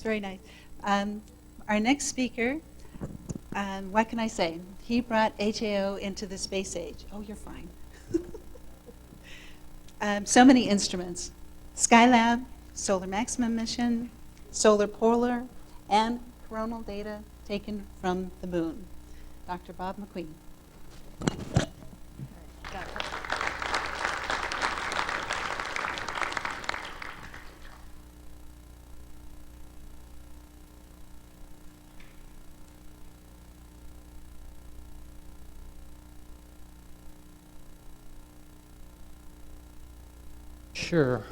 It's very nice. Our next speaker, what can I say? He brought HAO into the space age. Oh, you're fine. So many instruments. Skylab, Solar Maximum Mission, Solar Polar, and coronal data taken from the moon. Dr. Bob Mcqueen. Sure.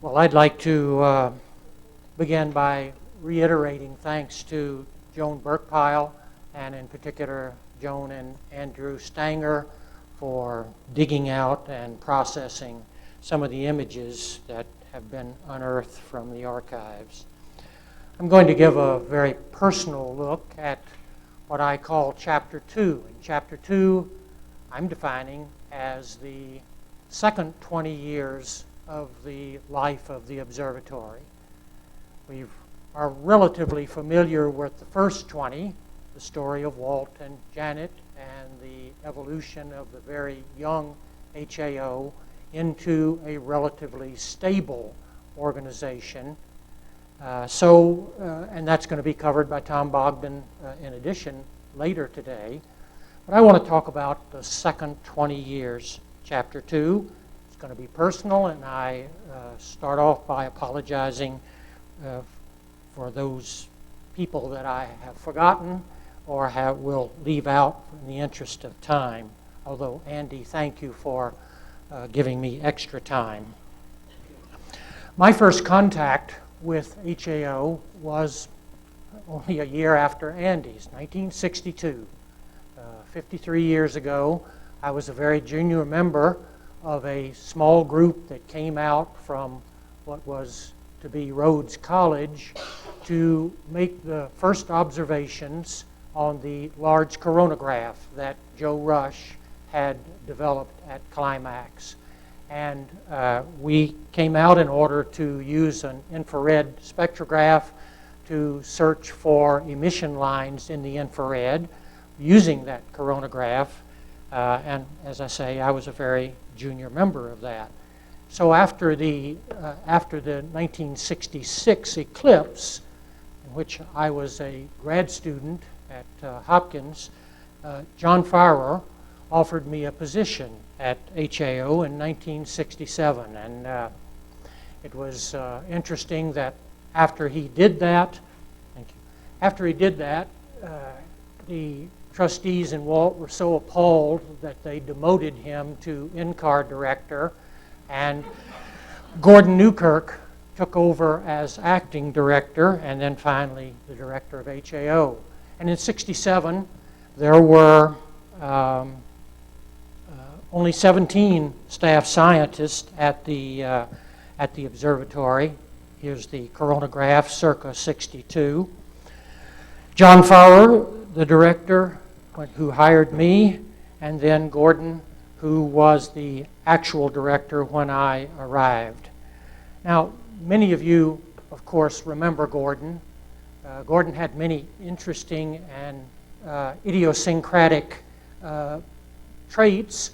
Well, I'd like to begin by reiterating thanks to Joan Burkpile, and in particular Joan and Andrew Stanger, for digging out and processing some of the images that have been unearthed from the archives. I'm going to give a very personal look at what I call Chapter 2. In Chapter 2, I'm defining as the second 20 years of the life of the observatory. We are relatively familiar with the first 20, the story of Walt and Janet and the evolution of the very young HAO into a relatively stable organization. And that's going to be covered by Tom Bogdan in addition later today. But I want to talk about the second 20 years, Chapter 2. It's going to be personal, and I start off by apologizing for those people that I have forgotten or will leave out in the interest of time. Although, Andy, thank you for giving me extra time. My first contact with HAO was only a year after Andy's, 1962. 53 years ago, I was a very junior member of a small group that came out from what was to be Rhodes College to make the first observations on the large coronagraph that Joe Rush had developed at Climax. And we came out in order to use an infrared spectrograph to search for emission lines in the infrared using that coronagraph. And as I say, I was a very junior member of that. So after the 1966 eclipse, in which I was a grad student at Hopkins, John Farrer offered me a position at HAO in 1967. And it was interesting that after he did that, the trustees and Walt were so appalled that they demoted him to NCAR director, and Gordon Newkirk took over as acting director, and then finally the director of HAO. And in '67, there were only 17 staff scientists at the observatory. Here's the coronagraph circa '62. John Farrer, the director, who hired me, and then Gordon, who was the actual director when I arrived. Now, many of you, of course, remember Gordon. Gordon had many interesting and idiosyncratic traits.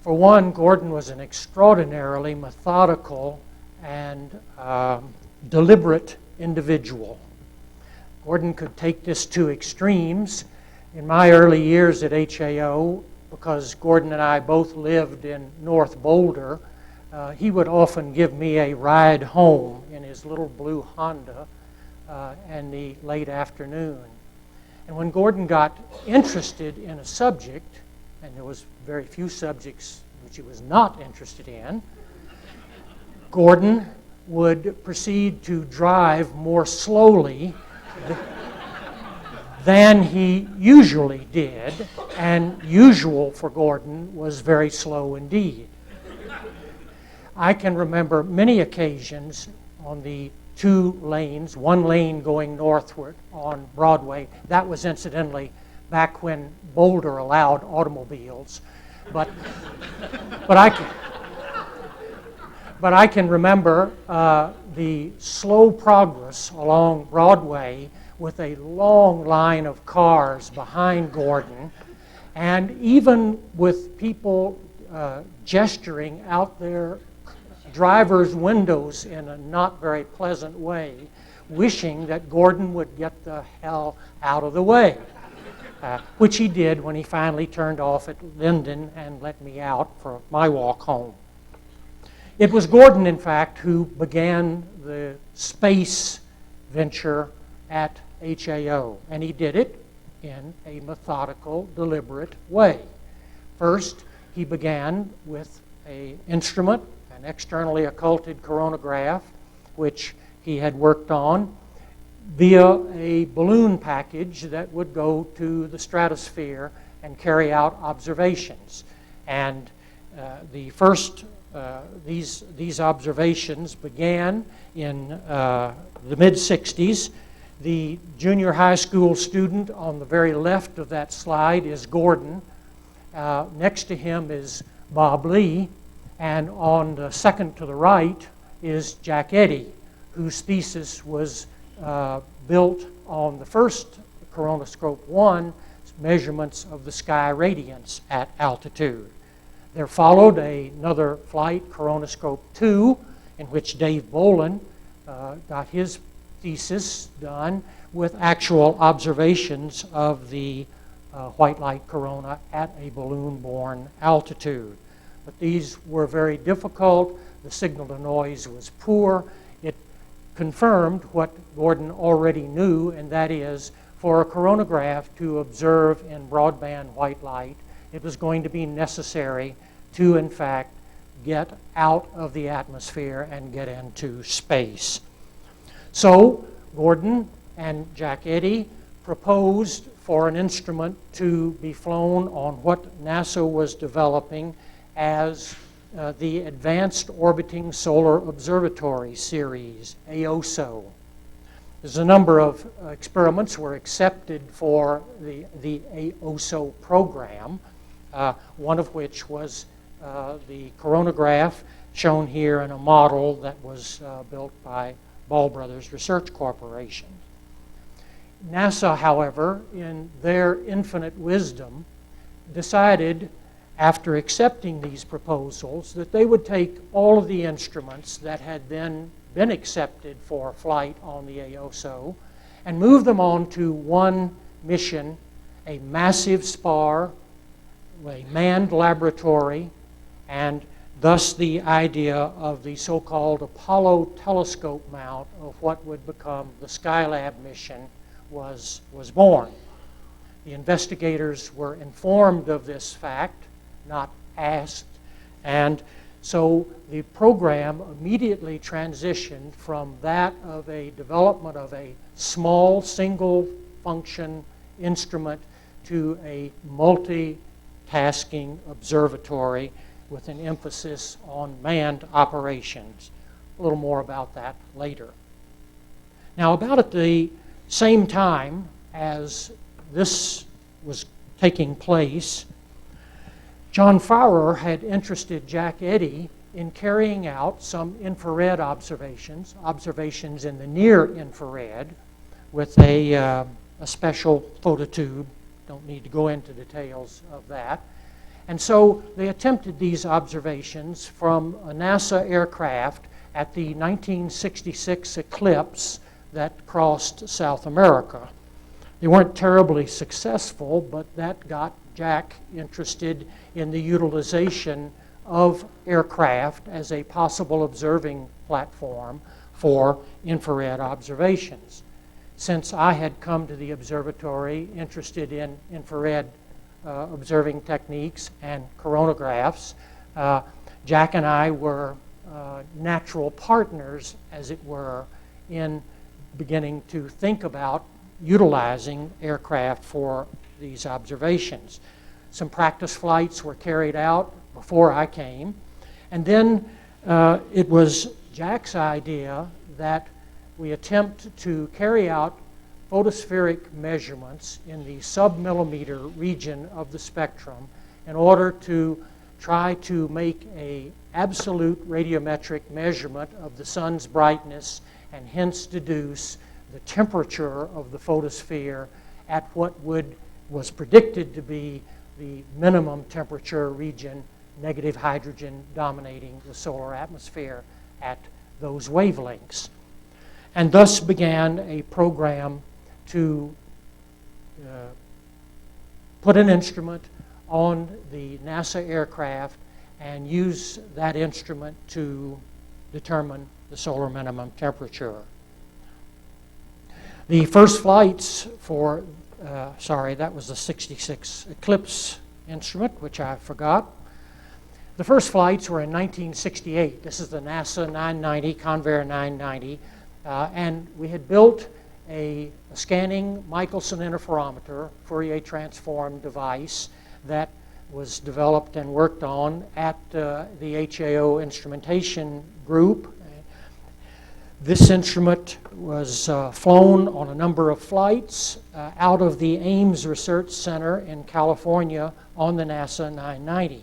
For one, Gordon was an extraordinarily methodical and deliberate individual. Gordon could take this to extremes. In my early years at HAO, because Gordon and I both lived in North Boulder, he would often give me a ride home in his little blue Honda in the late afternoon. And when Gordon got interested in a subject, and there was very few subjects which he was not interested in, Gordon would proceed to drive more slowly than he usually did, and usual for Gordon was very slow indeed. I can remember many occasions on the 2 lanes, 1 lane going northward on Broadway. That was incidentally back when Boulder allowed automobiles. But I can remember the slow progress along Broadway with a long line of cars behind Gordon, and even with people gesturing out their driver's windows in a not very pleasant way, wishing that Gordon would get the hell out of the way, which he did when he finally turned off at Linden and let me out for my walk home. It was Gordon, in fact, who began the space venture at HAO, and he did it in a methodical, deliberate way. First, he began with an instrument, an externally occulted coronagraph, which he had worked on via a balloon package that would go to the stratosphere and carry out observations. And these observations began in the mid-60s. The junior high school student on the very left of that slide is Gordon. Next to him is Bob Lee, and on the second to the right is Jack Eddy, whose thesis was built on the first Coronoscope 1 measurements of the sky radiance at altitude. There followed another flight, Coronoscope 2, in which Dave Bolin got his thesis done with actual observations of the white light corona at a balloon-borne altitude. But these were very difficult. The signal to noise was poor. It confirmed what Gordon already knew, and that is, for a coronagraph to observe in broadband white light, it was going to be necessary to, in fact, get out of the atmosphere and get into space. So Gordon and Jack Eddy proposed for an instrument to be flown on what NASA was developing as the Advanced Orbiting Solar Observatory series, AOSO. There's a number of experiments were accepted for the AOSO program, one of which was the coronagraph shown here in a model that was built by Ball Brothers Research Corporation. NASA, however, in their infinite wisdom, decided, after accepting these proposals, that they would take all of the instruments that had then been accepted for flight on the AOSO and move them on to one mission, a massive spar, a manned laboratory, and thus the idea of the so-called Apollo telescope mount of what would become the Skylab mission was born. The investigators were informed of this fact, not asked, and so the program immediately transitioned from that of a development of a small single function instrument to a multitasking observatory with an emphasis on manned operations. A little more about that later. Now, about at the same time as this was taking place, John Fowler had interested Jack Eddy in carrying out some infrared observations in the near infrared with a special phototube. Don't need to go into details of that. And so they attempted these observations from a NASA aircraft at the 1966 eclipse that crossed South America. They weren't terribly successful, but that got Jack interested in the utilization of aircraft as a possible observing platform for infrared observations. Since I had come to the observatory interested in infrared observing techniques and coronagraphs, Jack and I were natural partners, as it were, in beginning to think about utilizing aircraft for these observations. Some practice flights were carried out before I came, and then it was Jack's idea that we attempt to carry out photospheric measurements in the sub-millimeter region of the spectrum in order to try to make an absolute radiometric measurement of the sun's brightness and hence deduce the temperature of the photosphere at what was predicted to be the minimum temperature region, negative hydrogen dominating the solar atmosphere at those wavelengths. And thus began a program to put an instrument on the NASA aircraft and use that instrument to determine the solar minimum temperature. The first flights for, that was the 66 Eclipse instrument, which I forgot. The first flights were in 1968. This is the NASA 990, Convair 990. And we had built a scanning Michelson interferometer, Fourier transform device that was developed and worked on at the HAO instrumentation group. This instrument was flown on a number of flights out of the Ames Research Center in California on the NASA 990.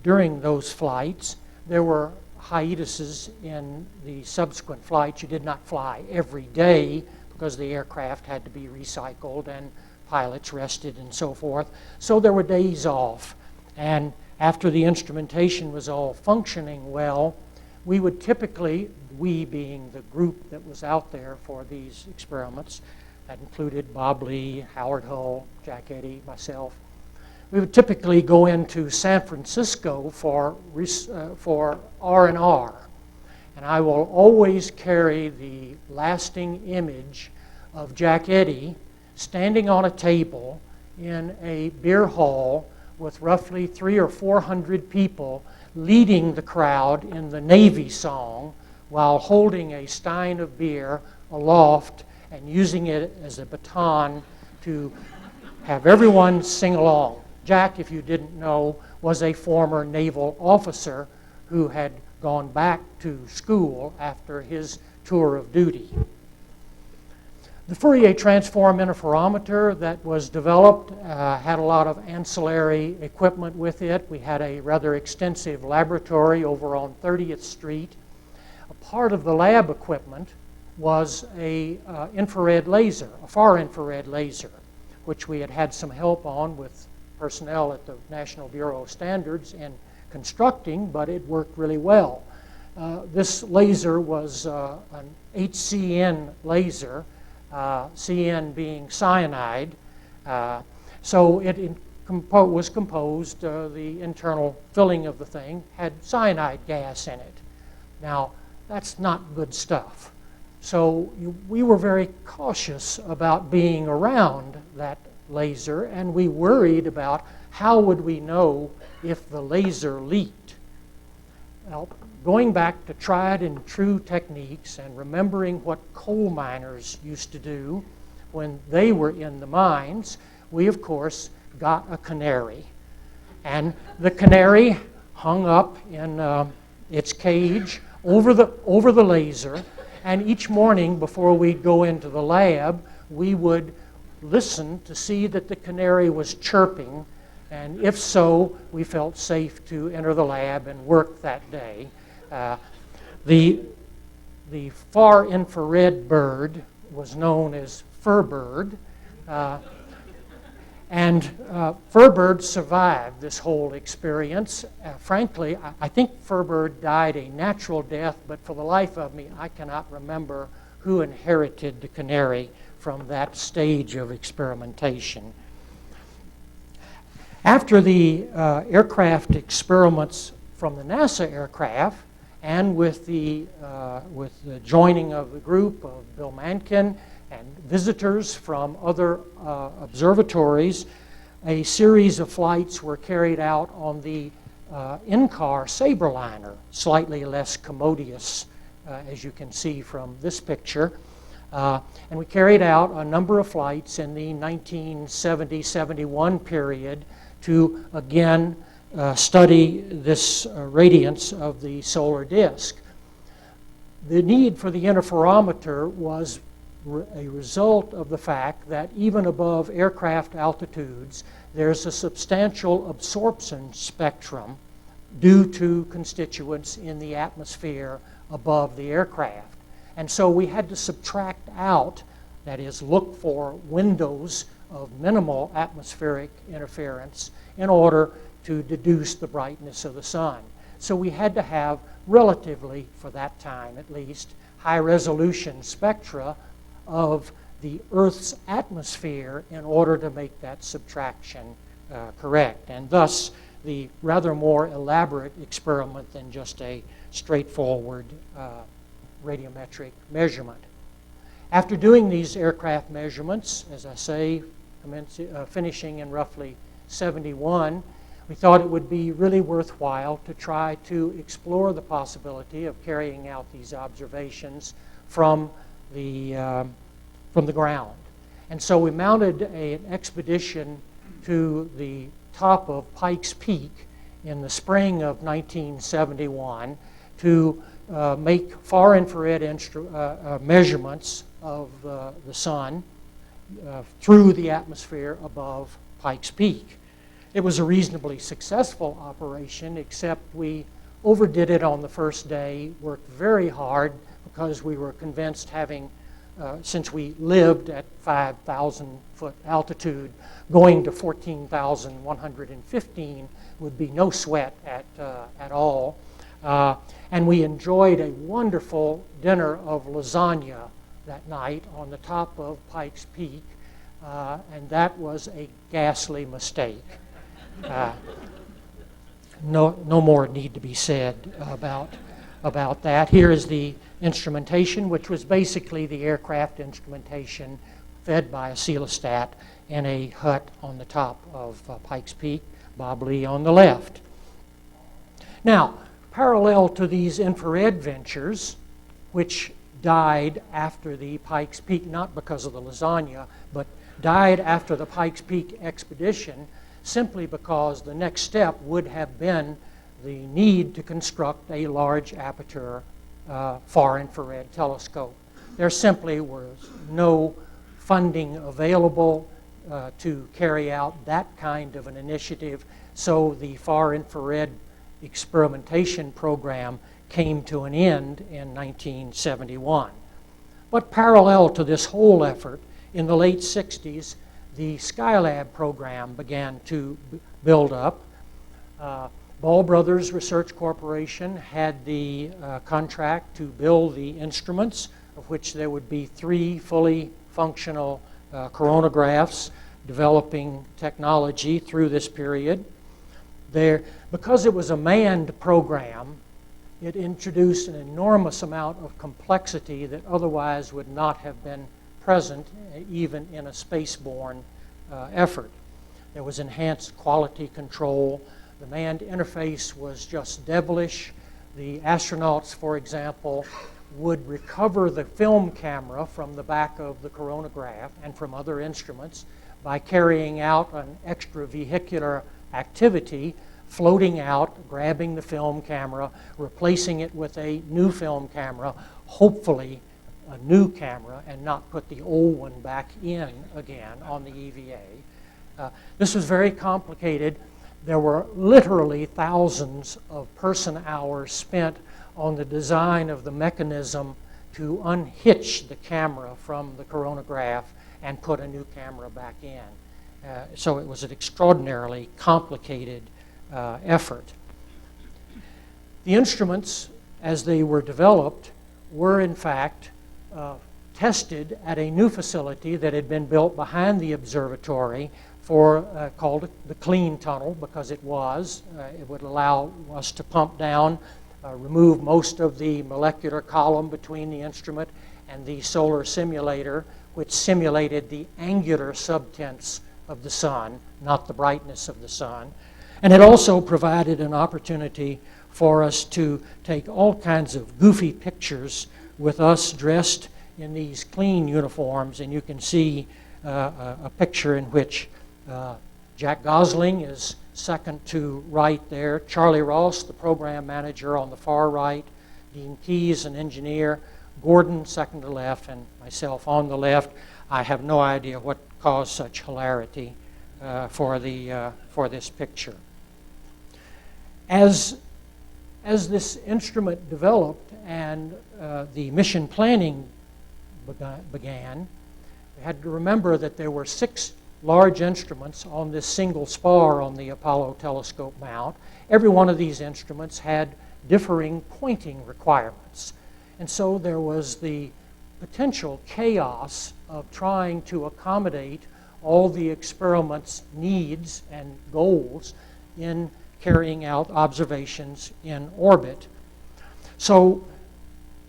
During those flights, there were hiatuses in the subsequent flights. You did not fly every day because the aircraft had to be recycled and pilots rested and so forth. So there were days off. And after the instrumentation was all functioning well, we would typically, we being the group that was out there for these experiments, that included Bob Lee, Howard Hull, Jack Eddy, myself, we would typically go into San Francisco for R&R. And I will always carry the lasting image of Jack Eddy standing on a table in a beer hall with roughly 300 or 400 people leading the crowd in the Navy song while holding a stein of beer aloft and using it as a baton to have everyone sing along. Jack, if you didn't know, was a former naval officer who had gone back to school after his tour of duty. The Fourier transform interferometer that was developed had a lot of ancillary equipment with it. We had a rather extensive laboratory over on 30th Street. A part of the lab equipment was a infrared laser, a far infrared laser, which we had had some help on with personnel at the National Bureau of Standards in constructing, but it worked really well. This laser was an HCN laser, CN being cyanide. So it was composed, the internal filling of the thing had cyanide gas in it. Now, that's not good stuff. So we were very cautious about being around that laser, and we worried about how would we know if the laser leaked. Well, going back to tried and true techniques and remembering what coal miners used to do when they were in the mines, we of course got a canary. And the canary hung up in its cage over the laser, and each morning before we'd go into the lab, we would listen to see that the canary was chirping, and if so, we felt safe to enter the lab and work that day. The far infrared bird was known as furbird, and furbird survived this whole experience. Frankly, I think furbird died a natural death, but for the life of me, I cannot remember who inherited the canary from that stage of experimentation. After the aircraft experiments from the NASA aircraft, and with the joining of the group of Bill Mankin and visitors from other observatories, a series of flights were carried out on the NCAR Sabreliner, slightly less commodious, as you can see from this picture. And we carried out a number of flights in the 1970-71 period to, again, study this radiance of the solar disk. The need for the interferometer was a result of the fact that even above aircraft altitudes, there's a substantial absorption spectrum due to constituents in the atmosphere above the aircraft. And so we had to subtract out, that is, look for windows of minimal atmospheric interference in order to deduce the brightness of the sun. So we had to have relatively, for that time at least, high-resolution spectra of the Earth's atmosphere in order to make that subtraction correct. And thus, the rather more elaborate experiment than just a straightforward radiometric measurement. After doing these aircraft measurements, as I say, finishing in roughly 71, we thought it would be really worthwhile to try to explore the possibility of carrying out these observations from the ground. And so we mounted an expedition to the top of Pikes Peak in the spring of 1971 to make far infrared measurements of the sun through the atmosphere above Pikes Peak. It was a reasonably successful operation, except we overdid it on the first day, worked very hard because we were convinced, having since we lived at 5,000 foot altitude, going to 14,115 would be no sweat at all. And we enjoyed a wonderful dinner of lasagna that night on the top of Pikes Peak, and that was a ghastly mistake. No more need to be said about that. Here is the instrumentation, which was basically the aircraft instrumentation fed by a coelostat in a hut on the top of Pikes Peak, Bob Lee on the left. Now, parallel to these infrared ventures, which died after the Pikes Peak, not because of the lasagna, but died after the Pikes Peak expedition, simply because the next step would have been the need to construct a large aperture far infrared telescope. There simply was no funding available to carry out that kind of an initiative, so the far infrared experimentation program came to an end in 1971. But parallel to this whole effort, in the late 60s, the Skylab program began to build up. Ball Brothers Research Corporation had the contract to build the instruments, of which there would be 3 fully functional coronagraphs, developing technology through this period. Because it was a manned program, it introduced an enormous amount of complexity that otherwise would not have been present even in a spaceborne effort. There was enhanced quality control. The manned interface was just devilish. The astronauts, for example, would recover the film camera from the back of the coronagraph and from other instruments by carrying out an extravehicular activity, floating out, grabbing the film camera, replacing it with a new film camera, hopefully a new camera, and not put the old one back in again on the EVA. This was very complicated. There were literally thousands of person-hours spent on the design of the mechanism to unhitch the camera from the coronagraph and put a new camera back in. So it was an extraordinarily complicated effort. The instruments, as they were developed, were in fact tested at a new facility that had been built behind the observatory called the clean tunnel, because it would allow us to pump down, remove most of the molecular column between the instrument and the solar simulator, which simulated the angular subtents of the sun, not the brightness of the sun. And it also provided an opportunity for us to take all kinds of goofy pictures with us dressed in these clean uniforms. And you can see a picture in which Jack Gosling is second to right there. Charlie Ross, the program manager on the far right. Dean Keyes, an engineer. Gordon, second to left, and myself on the left. I have no idea what caused such hilarity for this picture. As this instrument developed and the mission planning began, we had to remember that there were 6 large instruments on this single spar on the Apollo telescope mount. Every one of these instruments had differing pointing requirements. And so there was the potential chaos of trying to accommodate all the experiment's needs and goals in carrying out observations in orbit. So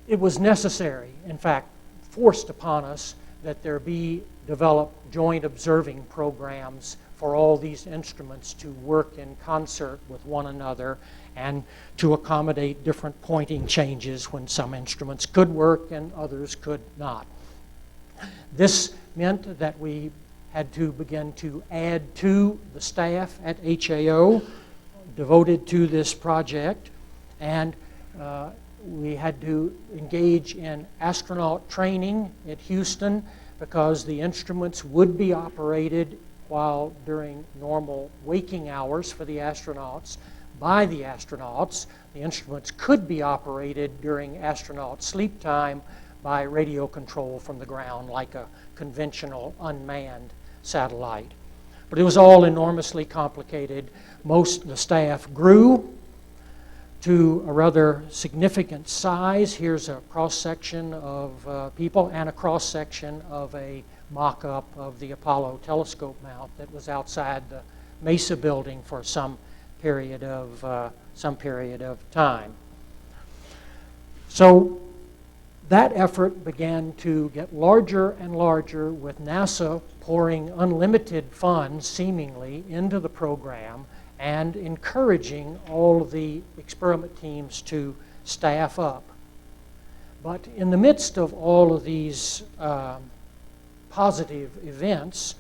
it was necessary, in fact, forced upon us, that there be developed joint observing programs for all these instruments to work in concert with one another and to accommodate different pointing changes when some instruments could work and others could not. This meant that we had to begin to add to the staff at HAO devoted to this project, and we had to engage in astronaut training at Houston because the instruments would be operated while during normal waking hours for the astronauts by the astronauts. The instruments could be operated during astronaut sleep time by radio control from the ground like a conventional unmanned satellite. But it was all enormously complicated. Most of the staff grew to a rather significant size. Here's a cross-section of people and a cross-section of a mock-up of the Apollo telescope mount that was outside the Mesa building for some period of time. So that effort began to get larger and larger, with NASA pouring unlimited funds, seemingly, into the program and encouraging all of the experiment teams to staff up. But in the midst of all of these positive events,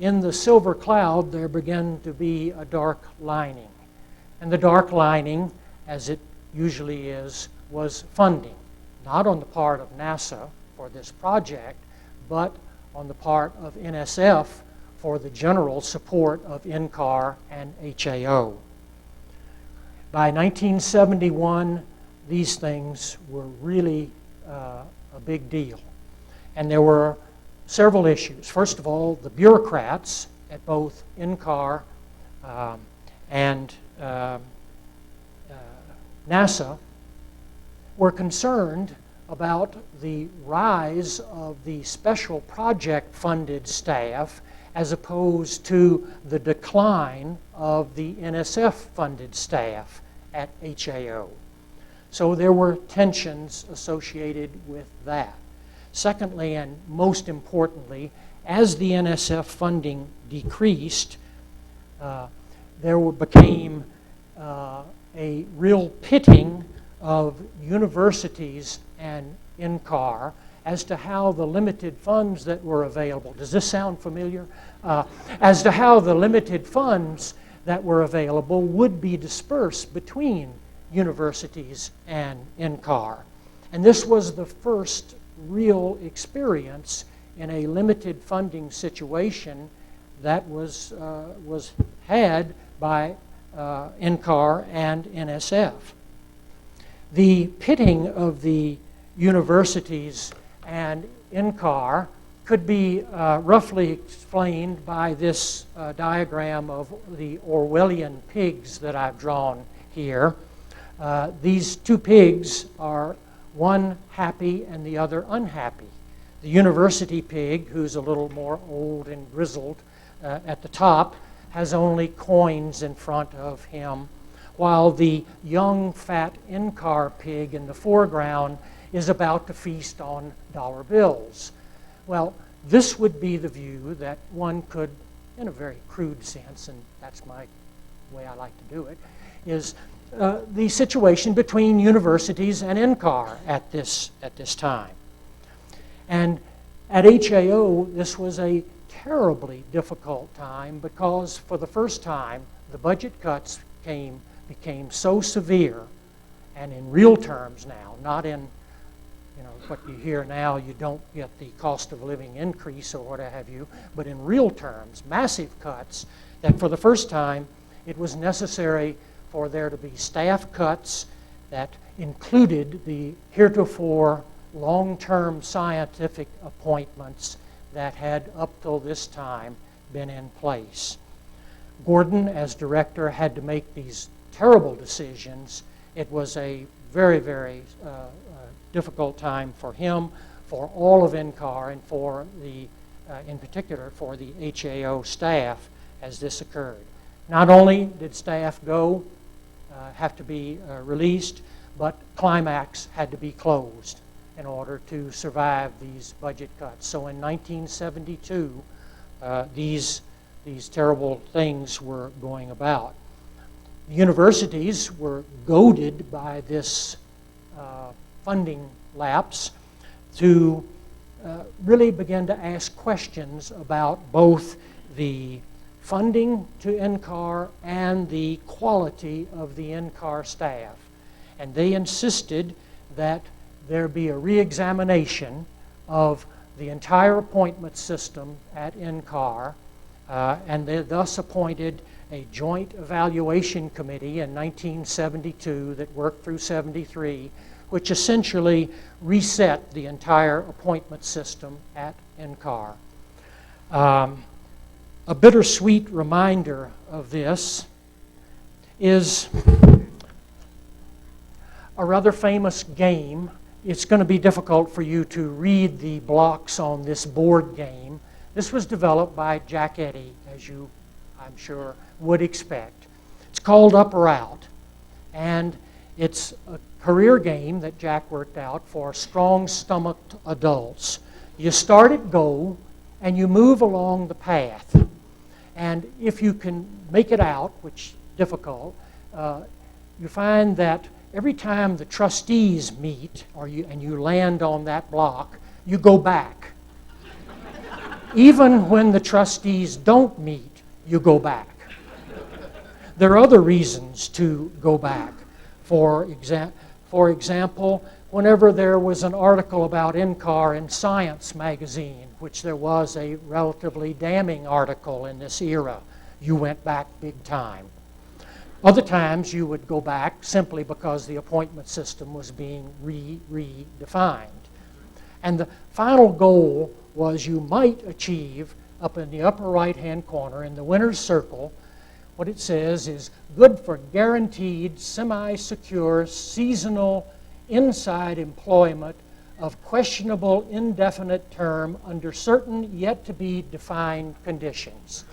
in the silver cloud there began to be a dark lining. And the dark lining, as it usually is, was funding. Not on the part of NASA for this project, but on the part of NSF for the general support of NCAR and HAO. By 1971, these things were really a big deal. And there were several issues. First of all, the bureaucrats at both NCAR and NASA were concerned about the rise of the special project funded staff as opposed to the decline of the NSF funded staff at HAO. So there were tensions associated with that. Secondly, and most importantly, as the NSF funding decreased, there became a real pitting of universities and NCAR as to how the limited funds that were available. Does this sound familiar? As to how the limited funds that were available would be dispersed between universities and NCAR. And this was the first real experience in a limited funding situation that was had by NCAR and NSF. The pitting of the universities and NCAR could be roughly explained by this diagram of the Orwellian pigs that I've drawn here. These two pigs are one happy and the other unhappy. The university pig, who's a little more old and grizzled at the top, has only coins in front of him, while the young, fat NCAR pig in the foreground is about to feast on dollar bills. Well, this would be the view that one could, in a very crude sense, and that's my way I like to do it, is the situation between universities and NCAR at this time. And at HAO, this was a terribly difficult time because for the first time, the budget cuts became so severe, and in real terms now, not in what you hear now, you don't get the cost of living increase or what have you, but in real terms, massive cuts, that for the first time it was necessary for there to be staff cuts that included the heretofore long-term scientific appointments that had up till this time been in place. Gordon, as director, had to make these terrible decisions. It was a very, very difficult time for him, for all of NCAR, and for the, in particular, for the HAO staff as this occurred. Not only did staff have to be released, but Climax had to be closed in order to survive these budget cuts. So in 1972, these terrible things were going about. The universities were goaded by this funding lapse to really begin to ask questions about both the funding to NCAR and the quality of the NCAR staff. And they insisted that there be a re-examination of the entire appointment system at NCAR, and they thus appointed a joint evaluation committee in 1972 that worked through 73, which essentially reset the entire appointment system at NCAR. A bittersweet reminder of this is a rather famous game. It's going to be difficult for you to read the blocks on this board game. This was developed by Jack Eddy, as you, I'm sure, would expect. It's called Up or Out, and it's a career game that Jack worked out for strong-stomached adults. You start at go, and you move along the path. And if you can make it out, which is difficult, you find that every time the trustees meet, and you land on that block, you go back. Even when the trustees don't meet, you go back. There are other reasons to go back. For example, whenever there was an article about NCAR in Science magazine, which there was a relatively damning article in this era, you went back big time. Other times you would go back simply because the appointment system was being redefined. And the final goal was you might achieve, up in the upper right-hand corner in the winner's circle, what it says is good for guaranteed, semi-secure, seasonal, inside employment of questionable indefinite term under certain yet-to-be defined conditions.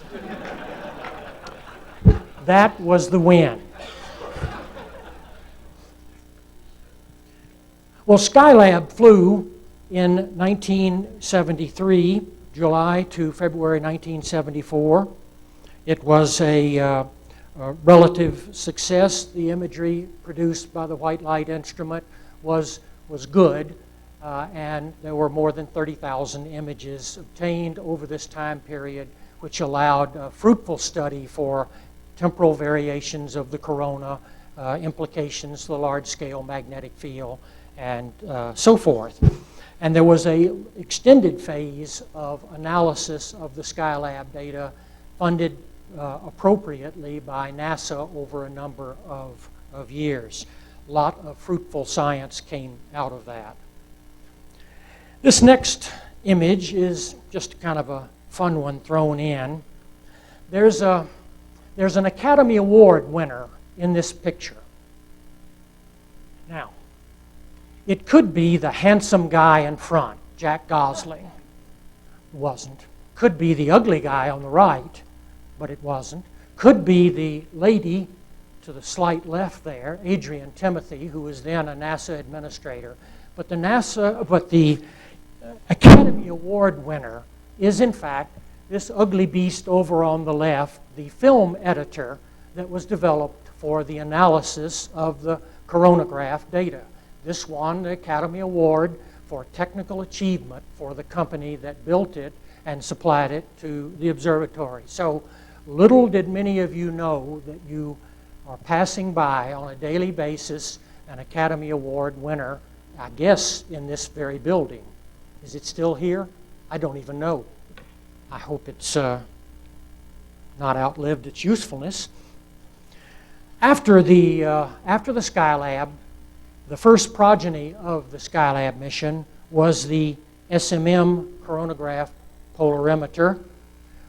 That was the win. Well, Skylab flew in 1973, July to February 1974. It was a relative success. The imagery produced by the white light instrument was good, and there were more than 30,000 images obtained over this time period, which allowed fruitful study for temporal variations of the corona, implications to the large-scale magnetic field, and so forth. And there was an extended phase of analysis of the Skylab data funded appropriately by NASA over a number of years. A lot of fruitful science came out of that. This next image is just kind of a fun one thrown in. There's an Academy Award winner in this picture. Now, it could be the handsome guy in front, Jack Gosling. Wasn't. Could be the ugly guy on the right, but it wasn't. Could be the lady to the slight left there, Adrian Timothy, who was then a NASA administrator. But the Academy Award winner is, in fact, this ugly beast over on the left, the film editor that was developed for the analysis of the coronagraph data. This won the Academy Award for technical achievement for the company that built it and supplied it to the observatory. So Little did many of you know that you are passing by on a daily basis an Academy Award winner, I guess, in this very building. Is it still here? I don't even know. I hope it's not outlived its usefulness. After the Skylab, the first progeny of the Skylab mission was the Smm Coronagraph Polarimeter,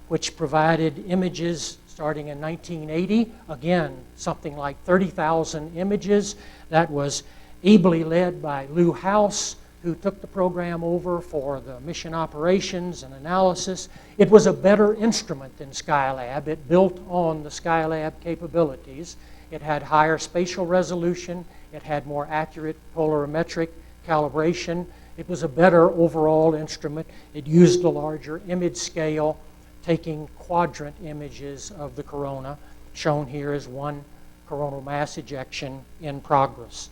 which provided images starting in 1980. Again, something like 30,000 images. That was ably led by Lou House, who took the program over for the mission operations and analysis. It was a better instrument than Skylab. It built on the Skylab capabilities. It had higher spatial resolution. It had more accurate polarimetric calibration. It was a better overall instrument. It used a larger image scale, taking quadrant images of the corona, shown here as one coronal mass ejection in progress.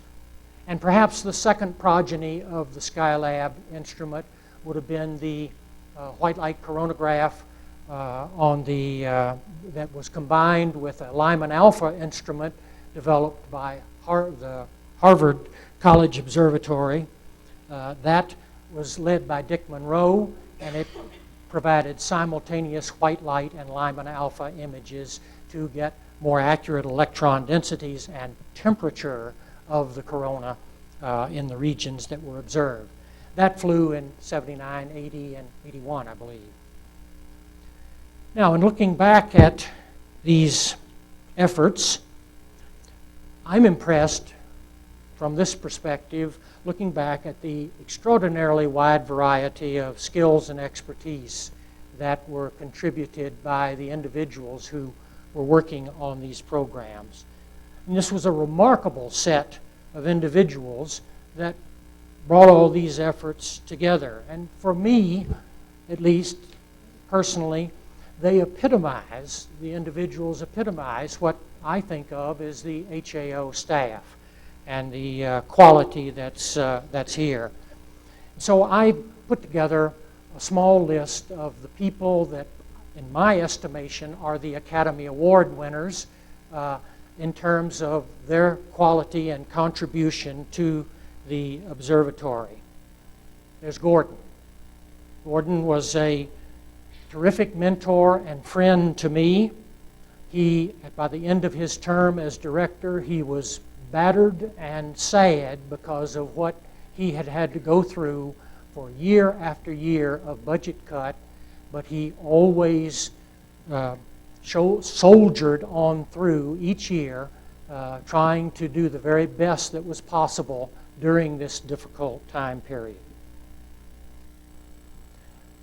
And perhaps the second progeny of the Skylab instrument would have been the white light coronagraph that was combined with a Lyman alpha instrument developed by the Harvard College Observatory. That was led by Dick Monroe, and it provided simultaneous white light and Lyman alpha images to get more accurate electron densities and temperature of the corona in the regions that were observed. That flew in 79, 80, and 81, I believe. Now, in looking back at these efforts, I'm impressed from this perspective, looking back at the extraordinarily wide variety of skills and expertise that were contributed by the individuals who were working on these programs. And this was a remarkable set of individuals that brought all these efforts together. And for me, at least personally, the individuals epitomize what I think of as the HAO staff and the quality that's here. So I put together a small list of the people that, in my estimation, are the Academy Award winners in terms of their quality and contribution to the observatory. There's Gordon. Gordon was a terrific mentor and friend to me. By the end of his term as director, he was battered and sad because of what he had had to go through for year after year of budget cut, but he always soldiered on through each year, trying to do the very best that was possible during this difficult time period.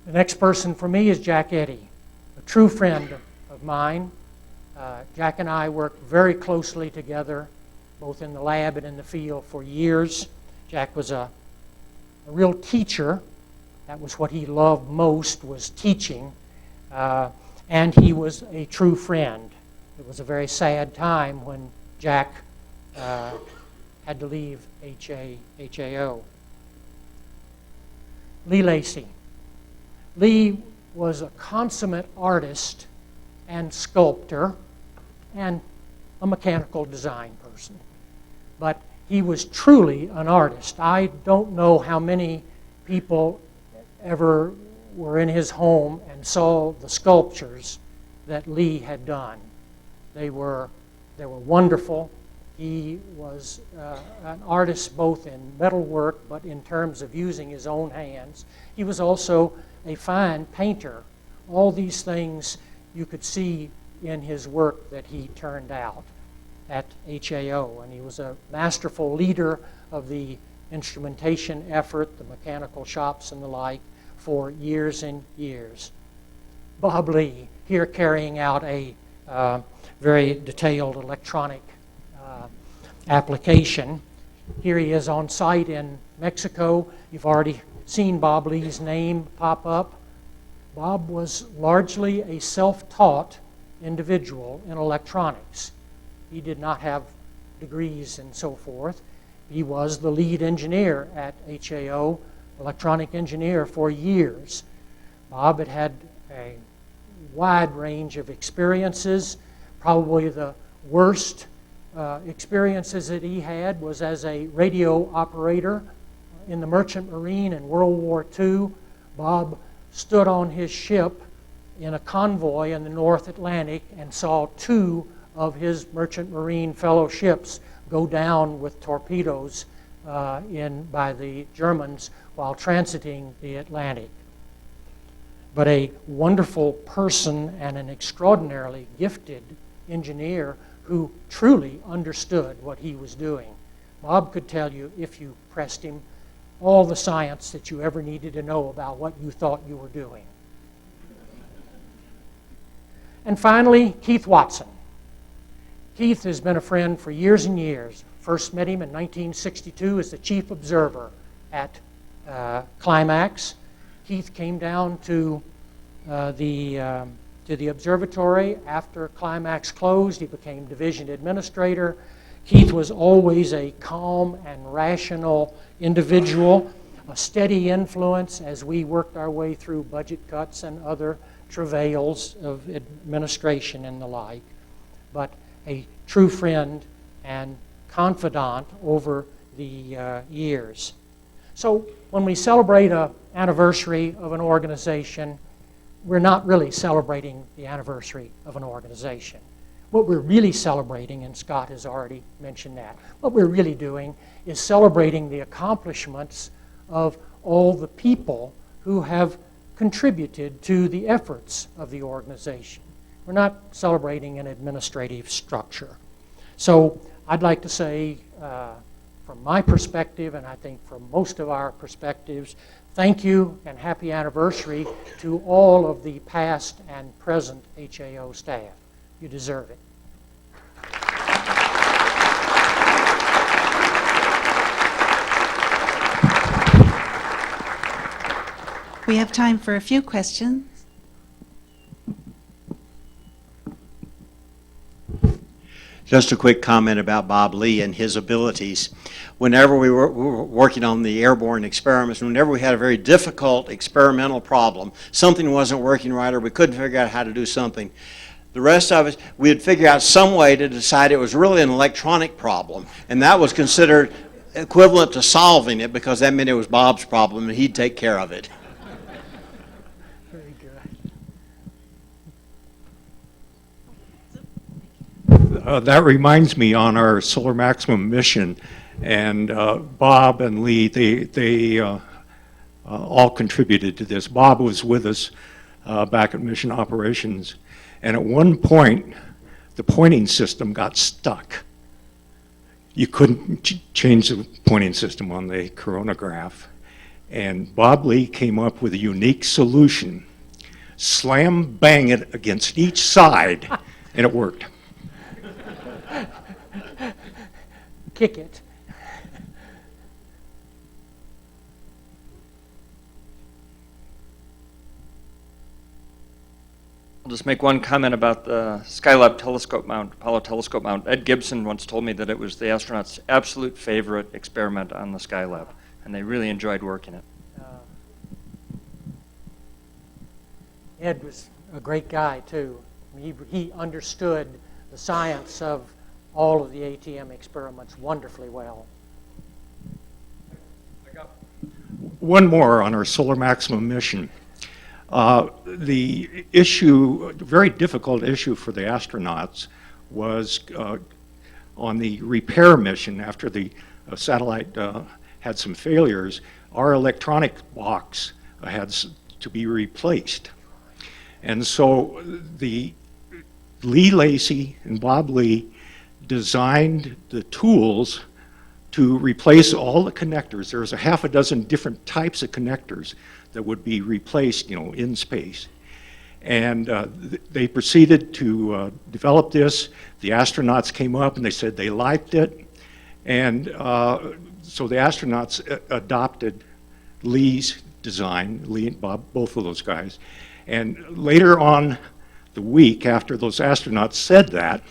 The next person for me is Jack Eddy, a true friend of mine. Jack and I worked very closely together, both in the lab and in the field for years. Jack was a real teacher. That was what he loved most, was teaching. And he was a true friend. It was a very sad time when Jack had to leave HAO. Lee Lacey. Lee was a consummate artist and sculptor and a mechanical design person. But he was truly an artist. I don't know how many people ever were in his home and saw the sculptures that Lee had done. They were wonderful. He was an artist both in metalwork, but in terms of using his own hands. He was also a fine painter. All these things you could see in his work that he turned out at HAO. And he was a masterful leader of the instrumentation effort, the mechanical shops and the like, for years and years. Bob Lee, here carrying out a very detailed electronic application. Here he is on site in Mexico. You've already seen Bob Lee's name pop up. Bob was largely a self-taught individual in electronics. He did not have degrees and so forth. He was the lead engineer at HAO, electronic engineer for years. Bob had had a wide range of experiences. Probably the worst experiences that he had was as a radio operator in the Merchant Marine in World War II. Bob stood on his ship in a convoy in the North Atlantic and saw two of his Merchant Marine fellow ships go down with torpedoes by the Germans while transiting the Atlantic. But a wonderful person and an extraordinarily gifted engineer who truly understood what he was doing. Bob could tell you, if you pressed him, all the science that you ever needed to know about what you thought you were doing. And finally, Keith Watson. Keith has been a friend for years and years. First met him in 1962 as the chief observer at Climax. Keith came down to the observatory after Climax closed. He became division administrator. Keith was always a calm and rational individual, a steady influence as we worked our way through budget cuts and other travails of administration and the like, but a true friend and confidant over the years. So when we celebrate an anniversary of an organization, we're not really celebrating the anniversary of an organization. What we're really celebrating, and Scott has already mentioned that, what we're really doing is celebrating the accomplishments of all the people who have contributed to the efforts of the organization. We're not celebrating an administrative structure. So I'd like to say, from my perspective, and I think from most of our perspectives, thank you and happy anniversary to all of the past and present HAO staff. You deserve it. We have time for a few questions. Just a quick comment about Bob Lee and his abilities. Whenever we were working on the airborne experiments, whenever we had a very difficult experimental problem, something wasn't working right or we couldn't figure out how to do something, the rest of us, we'd figure out some way to decide it was really an electronic problem. And that was considered equivalent to solving it because that meant it was Bob's problem and he'd take care of it. Very good. That reminds me, on our Solar Maximum mission, and Bob and Lee, they all contributed to this. Bob was with us back at Mission Operations, and at one point, the pointing system got stuck. You couldn't change the pointing system on the coronagraph, and Bob Lee came up with a unique solution. Slam bang it against each side, and it worked. Kick it. I'll just make one comment about the Skylab telescope mount, Apollo telescope mount. Ed Gibson once told me that it was the astronauts' absolute favorite experiment on the Skylab, and they really enjoyed working it. Ed was a great guy, too. He understood the science of all of the ATM experiments wonderfully well. I got one more on our Solar Maximum mission. The issue, very difficult issue for the astronauts was on the repair mission after the satellite had some failures, our electronic box had to be replaced. And so the Lee Lacey and Bob Lee designed the tools to replace all the connectors. There's a half a dozen different types of connectors that would be replaced, in space. And they proceeded to develop this. The astronauts came up and they said they liked it. And so the astronauts adopted Lee's design, Lee and Bob, both of those guys. And later on the week after those astronauts said that,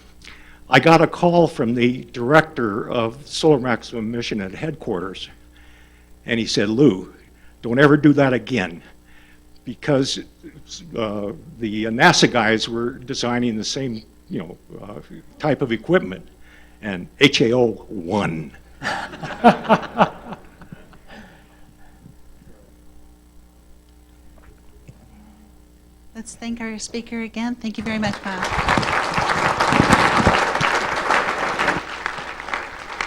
I got a call from the director of Solar Maximum mission at headquarters. And he said, "Lou, don't ever do that again, because the NASA guys were designing the same, type of equipment, and HAO won. Let's thank our speaker again. Thank you very much, Bob.